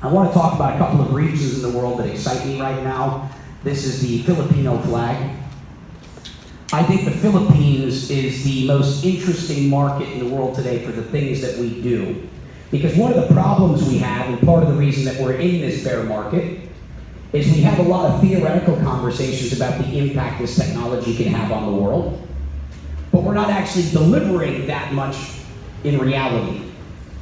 I want to talk about a couple of regions in the world that excite me right now. This is the Filipino flag. I think the Philippines is the most interesting market in the world today for the things that we do. Because one of the problems we have, and part of the reason that we're in this bear market, is we have a lot of theoretical conversations about the impact this technology can have on the world, but we're not actually delivering that much in reality.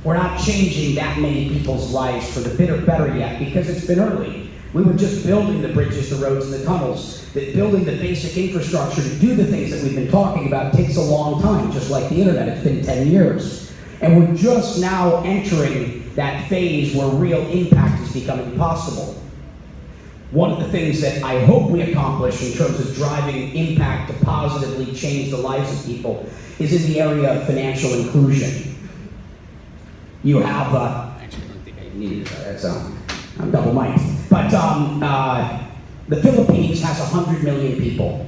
We're not changing that many people's lives for the better yet, because it's been early. We were just building the bridges, the roads, and the tunnels. That building the basic infrastructure to do the things that we've been talking about takes a long time, just like the internet. It's been 10 years. And we're just now entering that phase where real impact is becoming possible. One of the things that I hope we accomplish in terms of driving impact to positively change the lives of people is in the area of financial inclusion. You have, actually, I don't think I needed that, I'm double mic'd. But the Philippines has 100 million people,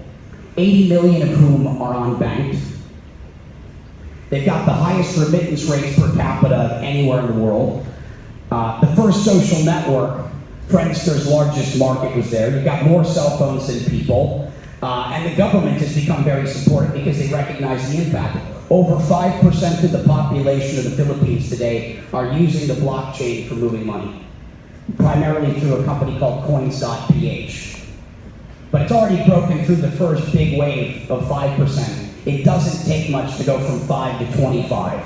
80 million of whom are unbanked. They've got the highest remittance rates per capita of anywhere in the world. The first social network, Friendster's largest market, was there. You've got more cell phones than people. And the government has become very supportive because they recognize the impact. Over 5% of the population of the Philippines today are using the blockchain for moving money, primarily through a company called Coins.ph. But it's already broken through the first big wave of 5%. It doesn't take much to go from 5 to 25.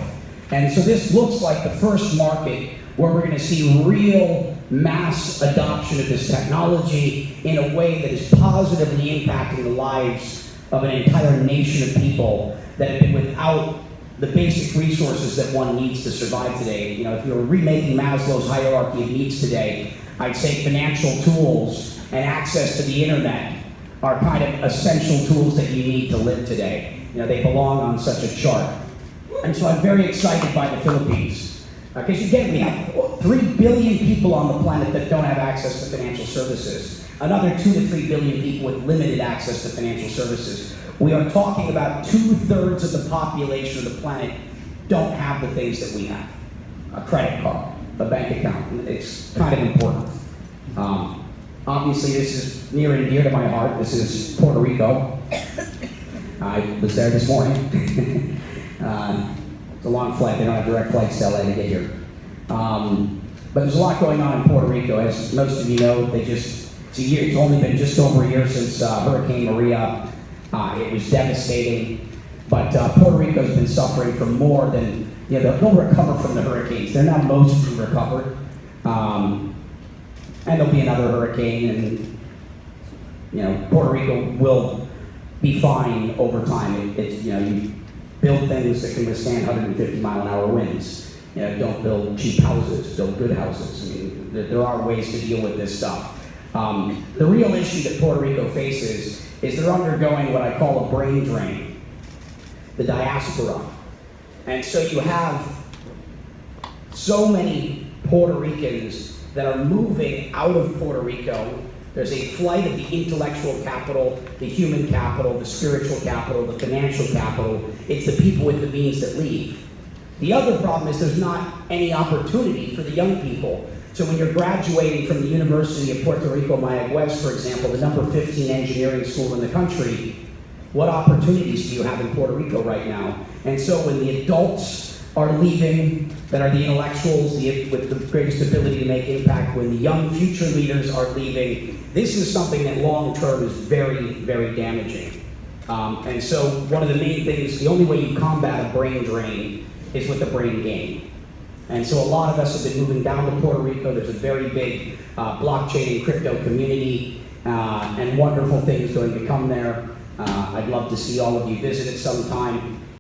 And so this looks like the first market where we're going to see real mass adoption of this technology in a way that is positively impacting the lives of an entire nation of people that have been without the basic resources that one needs to survive today. You know, if you're remaking Maslow's hierarchy of needs today, I'd say financial tools and access to the internet are kind of essential tools that you need to live today. You know, they belong on such a chart. And so I'm very excited by the Philippines. Because again, we have 3 billion people on the planet that don't have access to financial services. Another 2 to 3 billion people with limited access to financial services. We are talking about 2/3 of the population of the planet don't have the things that we have. A credit card, a bank account. It's kind of important. Obviously, this is near and dear to my heart. This is Puerto Rico. I was there this morning. It's a long flight. They don't have direct flights to LA to get here. But there's a lot going on in Puerto Rico. As most of you know, it's only been just over a year since Hurricane Maria. It was devastating. But Puerto Rico's been suffering from more than, they'll recover from the hurricanes. They're now mostly recovered. And there'll be another hurricane, and Puerto Rico will be fine over time. You build things that can withstand 150-mile-an-hour winds. Don't build cheap houses, build good houses. I mean, there are ways to deal with this stuff. The real issue that Puerto Rico faces is they're undergoing what I call a brain drain, the diaspora. And so you have so many Puerto Ricans that are moving out of Puerto Rico. There's a flight of the intellectual capital, the human capital, the spiritual capital, the financial capital. It's the people with the means that leave. The other problem is there's not any opportunity for the young people. So when you're graduating from the University of Puerto Rico, Mayagüez, for example, the number 15 engineering school in the country, what opportunities do you have in Puerto Rico right now? And so when the adults are leaving, that are the intellectuals with the greatest ability to make impact, when the young future leaders are leaving, this is something that long term is very, very damaging. And so one of the main things, the only way you combat a brain drain is with a brain gain. And so a lot of us have been moving down to Puerto Rico. There's a very big blockchain and crypto community and wonderful things going to come there. I'd love to see all of you visit it sometime.